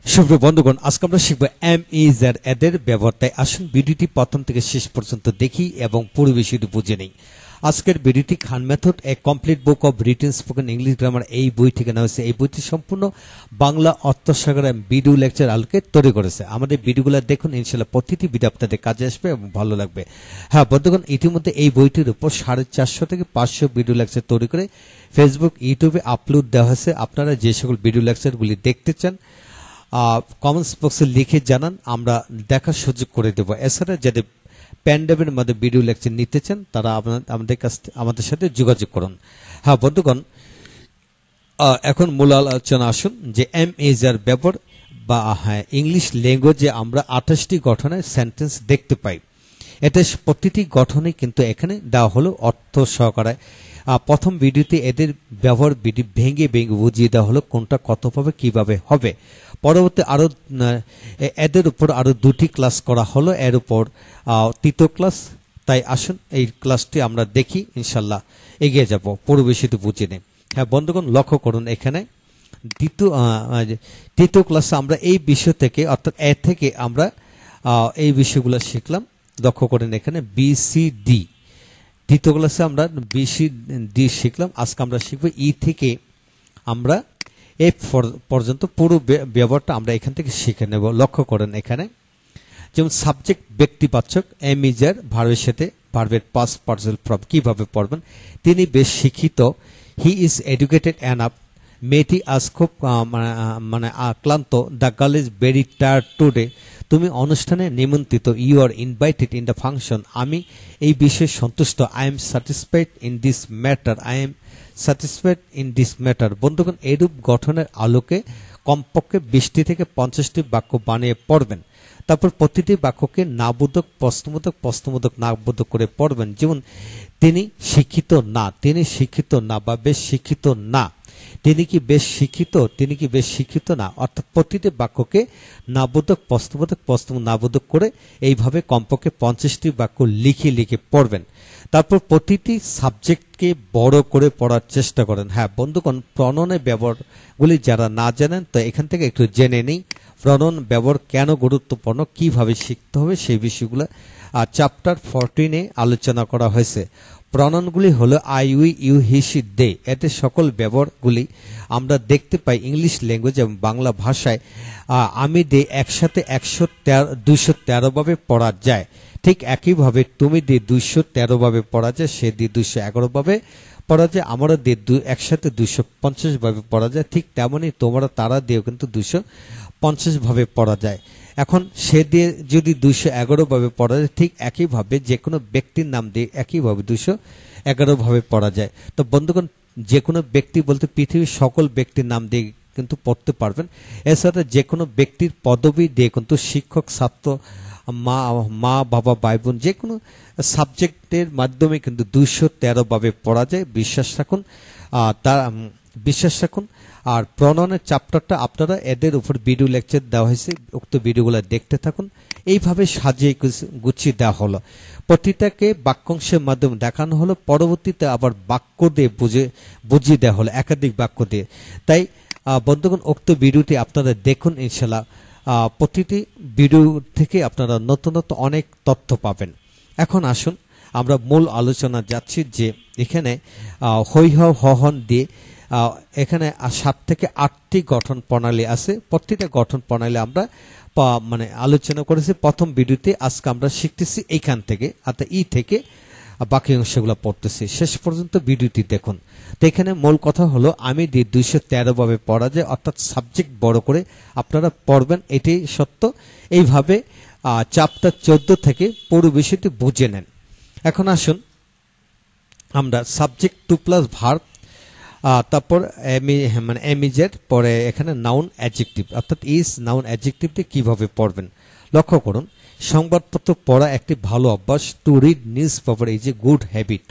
সুপ্রিয় বন্ধুগণ, আজকে আমরা শিখব এম ইজ আর এদের ব্যবহার। তাই আসুন ভিডিওটি প্রথম থেকে শেষ পর্যন্ত দেখি এবং পুরো বিষয়টি বুঝে নেই। আজকের ভিডিওটি খান method A complete book of written spoken English grammar এই বই থেকে নেওয়া হয়েছে। এই বইটি সম্পূর্ণ বাংলা অর্থসাগর ভিডিও লেকচার আলোকে তৈরি করেছে। আমাদের ভিডিওগুলো দেখুন, ইনশাআল্লাহ প্রতিটি ভিডিও আপনাদের কাজে আসবে এবং ভালো লাগবে। হ্যাঁ বন্ধুগণ, ইতিমধ্যে এই বইটির উপর 450 থেকে 500 ভিডিও লেকচার তৈরি করে ফেসবুক, ইউটিউবে আপলোড দেওয়া হয়েছে। আপনারা যে সকল ভিডিও লেকচারগুলি দেখতে চান কমেন্টস বক্সে লিখে জানান, আমরা দেখার সুযোগ করে দেব। এছাড়া যাদের প্যান্ডাবের মধ্যে ভিডিও লেকচার নিতে চান তারা আমাদের সাথে যোগাযোগ করুন। হ্যাঁ বন্ধুগণ, এখন মূল আলোচনা আসুন যে এম ইজ আর ব্যবহার বা হ্যাঁ ইংলিশ ল্যাঙ্গুয়েজে আমরা 28টি গঠনের সেন্টেন্স দেখতে পাই। এটা প্রতিটি গঠনে কিন্তু এখানে দেওয়া হলো অর্থ সহকারে। প্রথম ভিডিওতে এদের ব্যবহার ভেঙে ভেঙে বুঝিয়ে দেওয়া হলো কোনটা কতভাবে কিভাবে হবে। পরবর্তী আরো এদের উপর আরো 2টি ক্লাস করা হলো, এর উপর 3য় ক্লাস। তাই আসুন এই ক্লাসটি আমরা দেখি, ইনশাল্লাহ এগিয়ে যাব পুরো বিষয়টি বুঝে নেই। হ্যাঁ বন্ধুগণ, লক্ষ্য করুন এখানে তৃতীয় ক্লাসে আমরা এই বিষয় থেকে অর্থাৎ এ থেকে আমরা এই বিষয়গুলো শিখলাম। লক্ষ্য করেন এখানে BCD। দ্বিতীয় ক্লাসে আমরা BCD শিখলাম। আজকে আমরা শিখব ই থেকে আমরা এফ পর্যন্ত পুরো ব্যবহারটা আমরা এখান থেকে শিখে নেব। লক্ষ্য করেন এখানে যেমন সাবজেক্ট ব্যক্তিবাচক এম ইজ আর ভার্বের সাথে ভার্বের পাস্ট পার্টিসিপল ফর্ম কিভাবে পড়বেন। তিনি বেশ শিক্ষিত, হি ইজ এডুকেটেড এনাফ। মেয়েটি আজ খুব মানে ক্লান্ত, the girl is very tired today. তুমি অনুষ্ঠানে নিমন্ত্রিত, you are invited in the function. আমি এই বিষয়ে সন্তুষ্ট, I am satisfied in this matter. I am satisfied in this matter. বন্ধুগণ, এরূপ গঠনের আলোকে কমপক্ষে 20টি থেকে 50টি বাক্য বানিয়ে পড়বেন। তারপর প্রতিটি বাক্যকে নাবোধক, প্রশ্নবোধক, প্রশ্নবোধক, নাবোধক করে পড়বেন। যেমন তিনি শিক্ষিত না, তিনি শিক্ষিত না, বা বেশ শিক্ষিত না, তিনি কি বেশ শিক্ষিত, তিনি কি বেশ শিক্ষিত না। অর্থাৎ প্রতিটি বাক্যকে নাবোধক, প্রশ্নবোধক, প্রশ্নবোধক, নাবোধক করে এইভাবে কমপক্ষে 50টি বাক্য লিখে লিখে পড়বেন। তারপর প্রতিটি সাবজেক্টকে বড় করে পড়ার চেষ্টা করেন। হ্যাঁ বন্ধুগণ, প্রণনের ব্যবহারগুলি যারা না জানেন তো এখান থেকে একটু জেনে নেই। প্রণন ব্যবহার কেন গুরুত্বপূর্ণ, কিভাবে শিখতে হবে সেই বিষয়গুলো চ্যাপ্টার 14-এ আলোচনা করা হয়েছে। প্রণনগুলি হলো I, we, you, he, she, দে। এতে সকল ব্যবহারগুলি আমরা দেখতে পাই ইংলিশ ল্যাঙ্গুয়েজ এবং বাংলা ভাষায় আমি দে একসাথে 213 ভাবে পড়া যায়। ঠিক একইভাবে তুমি দিয়ে 213 ভাবে পড়া যায়, সে দিয়ে 211 ভাবে পড়া যায়, আমরা দিয়ে একসাথে 250 ভাবে পড়া যায়। ঠিক তেমনি তোমরা তারা দিয়েও কিন্তু 250 ভাবে পড়া যায়। এখন সে দিয়ে যদি 211 ভাবে পড়া যায়, ঠিক একইভাবে যে কোনো ব্যক্তির নাম দিয়ে একইভাবে 211 ভাবে পড়া যায়। তো বন্ধুগণ, যে কোনো ব্যক্তি বলতে পৃথিবীর সকল ব্যক্তির নাম দিয়ে কিন্তু পড়তে পারবেন। এছাড়া যে কোনো ব্যক্তির পদবি দিয়ে কিন্তু শিক্ষক, ছাত্র, মা বাবা, ভাই বোন, যে কোনো সাবজেক্টের মাধ্যমে কিন্তু 213 ভাবে পড়া যায়। বিশ্বাস রাখুন। আর প্রণয়নের চ্যাপ্টারটা আপনারা এদের উপর ভিডিও লেকচার দেওয়া হয়েছে, উক্ত ভিডিওগুলো দেখতে থাকুন। এইভাবে সাজিয়ে গুছিয়ে দেওয়া হলো, প্রতিটাকে বাক্যাংশের মাধ্যমে দেখানো হলো, পরবর্তীতে আবার বাক্য দিয়ে বুঝিয়ে দেওয়া হলো, একাধিক বাক্য দিয়ে। তাই বন্ধুগণ, উক্ত ভিডিওটি আপনারা দেখুন, ইনশাল্লাহ প্রতিটি ভিডিও থেকে আপনারা নতুন নতুন অনেক তথ্য পাবেন। এখন আসুন আমরা মূল আলোচনা যাচ্ছি যে এখানে হৈহব, হহন দিয়ে এখানে 7 থেকে 8টি গঠন প্রণালী আছে। প্রত্যেকটা গঠন প্রণালী আমরা মানে আলোচনা করেছি প্রথম ভিডিওতে। আজকে আমরা শিখতেছি এইখান থেকে, অর্থাৎ ই থেকে বাকি অংশগুলো পড়তেছি। শেষ পর্যন্ত ভিডিওটি দেখুন। তো এখানে মূল কথা হলো আমি দিয়ে 213 ভাবে পড়া যায়, অর্থাৎ সাবজেক্ট বড় করে আপনারা পড়বেন, এটাই সত্য। এইভাবে চ্যাপ্টার 14 থেকে পুরো বিষয়টি বুঝে নেন। এখন আসুন আমরা সাবজেক্ট 2+ ভার্ব, তারপর মানে এমিজের পরে এখানে নাউন অ্যাডজেক্টিভ, অর্থাৎ ইজ, নাউন, অ্যাডজেক্টিভ দিয়ে কিভাবে পড়বেন। লক্ষ্য করুন, সংবাদপত্র পড়া একটি ভালো অভ্যাস। To read news paper is a good habit.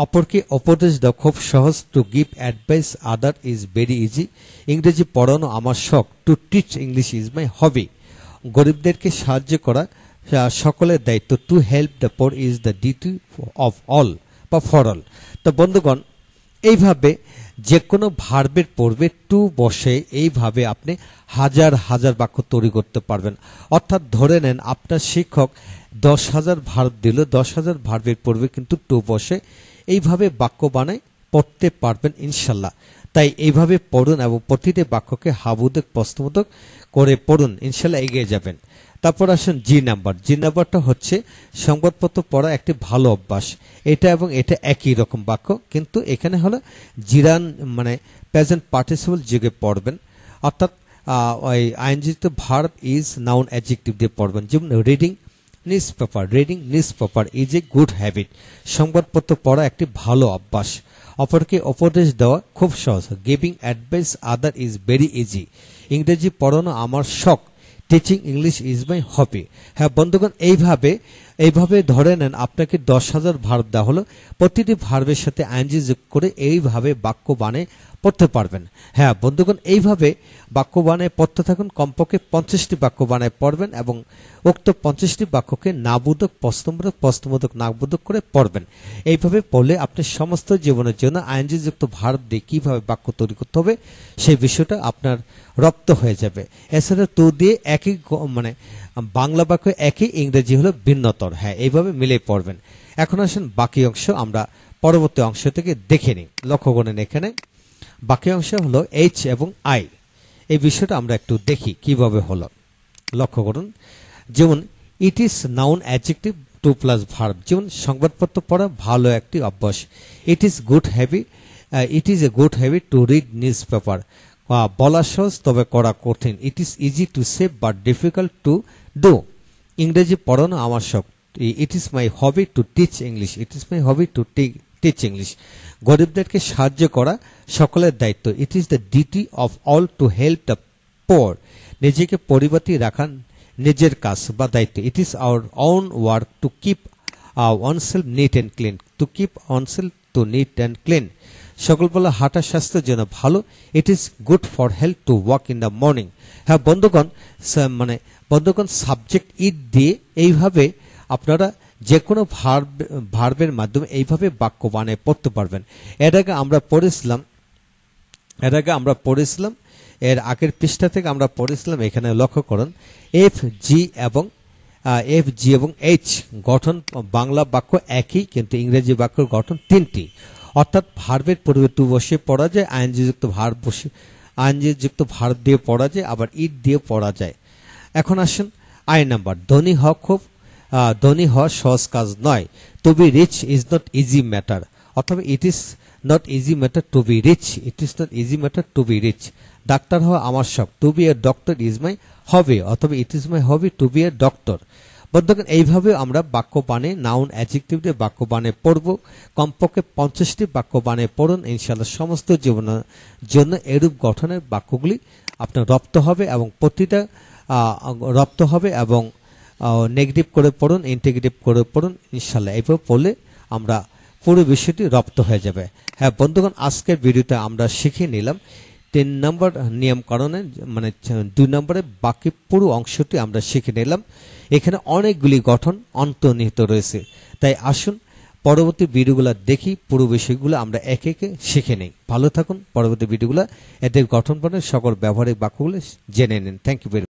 অপরকে উপদেশ দেওয়া খুব সহজ। To give advice other is very easy. ইংরেজি পড়ানো আমার শখ। To teach English is my হবি। গরিবদেরকে সাহায্য করা সকলের দায়িত্ব। To help the poor is the duty of all বা ফর অল। তো বন্ধুগণ, এইভাবে যে কোনো ভার্বের পূর্বে টু বসে এইভাবে আপনি হাজার হাজার বাক্য তৈরি করতে পারবেন। অর্থাৎ ধরে নেন আপনার শিক্ষক 10,000 ভার্ব দিল, 10,000 ভার্বের পূর্বে কিন্তু টু বসে এইভাবে বাক্য বানায় পড়তে পারবেন ইনশাল্লাহ। তাই এইভাবে পড়ুন এবং প্রতিটি বাক্যকে হাবুদক প্রশ্নবোধক করে পড়ুন, ইনশাল্লাহ এগিয়ে যাবেন। তারপর আসুন জি নাম্বার। জি নাম্বারটা হচ্ছে সংবাদপত্র পড়া একটি ভালো অভ্যাস। এটা এবং এটা একই রকম বাক্য, কিন্তু এখানে হলো জিরান মানে প্রেজেন্ট পার্টিসিপল যুগে পড়বেন। অর্থাৎ ওই আইনজিত ভার্ব ইজ নাউন অ্যাডজেক্টিভ দিয়ে পড়বেন। যেমন reading news paper, reading news paper is a good habit. সংবাদপত্র পড়া একটি ভালো অভ্যাস। অপরকে উপদেশ দেওয়া খুব সহজ। Giving advice other is very easy. ইংরেজি পড়ানো আমার শখ। টিচিং ইংলিশ ইজ মাই হবি। হ্যাঁ বন্ধুগণ, এইভাবে ধরে নেন আপনাকে 10,000 ভার্ব দেওয়া হলো, প্রতিটি ভার্বের সাথে আইএনজি যোগ করে এইভাবে বাক্য বানিয়ে পড়তে পারবেন। হ্যাঁ বন্ধুগণ, এইভাবে বাক্য বানিয়ে পড়তে থাকুন। কমপক্ষে 50টি বাক্য বানায় পড়বেন এবং উক্ত 50টি বাক্যকে নাবোধক প্রশ্নবোধক প্রশ্নবোধক নাবোধক করে পড়বেন। এইভাবে পড়লে আপনি সমস্ত জীবনের জন্য আইএনজি যুক্ত ভার্ব দিয়ে কিভাবে বাক্য তৈরি করতে হবে সেই বিষয়টা আপনার রপ্ত হয়ে যাবে। এছাড়া তো দিয়ে একই মানে বাংলা বাক্য একই, ইংরেজি হলো ভিন্নতর। হ্যাঁ, এইভাবে মিলে পড়বেন। এখন আসেন বাকি অংশ আমরা পরবর্তী অংশ থেকে দেখে নিই। লক্ষ্য করেন এখানে বাকি অংশ হলো এইচ এবং আই। এই বিষয়টা আমরা একটু দেখি কিভাবে হলো। লক্ষ্য করুন, যেমন it is noun adjective two plus verb. যেমন সংবাদপত্র পড়া ভালো একটি অভ্যাস। It is good habit, it is a good habit to read news paper. বলা সহজ তবে করা কঠিন। It is easy to say but difficult to do. ইংরেজি পড়ানো আমার শখ। It is my hobby to teach English. It is my hobby to teach English. গরিবদেরকে সাহায্য করা সকলের দায়িত্ব। It is the duty of all to help the poor. নিজেকে পরিপাটি রাখা নিজের কাজ বা দায়িত্ব। It is our own work to keep oneself neat and clean. To keep oneself to neat and clean. সকল বলা হাঁটা স্বাস্থ্যের জন্য ভালো। It is good for health to walk in the morning. হ্যাঁ বন্ধুগণ সাবজেক্ট ইট দিয়ে এইভাবে আপনারা যে কোনো ভার্বের মাধ্যমে এইভাবে বাক্য বানিয়ে পড়তে পারবেন। এর আগে আমরা পড়েছিলাম এর আগের পৃষ্ঠা থেকে আমরা পড়েছিলাম। এখানে লক্ষ্য করুন এফ জি এবং এইচ গঠন বাংলা বাক্য একই, কিন্তু ইংরেজি বাক্যের গঠন তিনটি। অর্থাৎ ভার্বের পূর্বে টু বসে পড়া যায়, আইএনজি যুক্ত ভার্ব দিয়ে পড়া যায়, আবার ইট দিয়ে পড়া যায়। এখন আসুন আই নাম্বার। ধনী হওয়া সহজ কাজ নয়। Two B rich is not easy matter. অথবা it is not easy matter to B rich. It is not easy matter to B rich. Doctor হওয়া আমার শখ। Two B a doctor is my হবি। অথবা it is my hobby two B a doctor. বন্ধুগণ, এইভাবে আমরা বাক্য বানিয়ে noun adjective দিয়ে বাক্য বানিয়ে পড়ব। কমপক্ষে 50টি বাক্য বানিয়ে পড়ুন, ইনশাআল্লাহ সমস্ত জীবনের জন্য এরূপ গঠনের বাক্যগুলি আপনার রপ্ত হবে এবং প্রতিটা রপ্ত হবে এবং নেগেটিভ করে পড়ুন, ইন্টিগ্রেটিভ করে পড়ুন, ইনশাআল্লাহ এইভাবে পড়লে আমরা পুরো বিষয়টি রপ্ত হয়ে যাবে। হ্যাঁ বন্ধুগণ, আজকের ভিডিওতে আমরা শিখে নিলাম 3 নম্বর নিয়ম কারণে মানে 2 নম্বরে বাকি পুরো অংশটি আমরা শিখে নিলাম। এখানে অনেকগুলি গঠন অন্তর্নিহিত রয়েছে। তাই আসুন পরবর্তী ভিডিওগুলো দেখি, পুরো বিষয়গুলো আমরা একে একে শিখে নেই। ভালো থাকুন। পরবর্তী ভিডিওগুলো এদের গঠন সকল ব্যবহারিক বাক্যগুলো জেনে নিন। Thank you.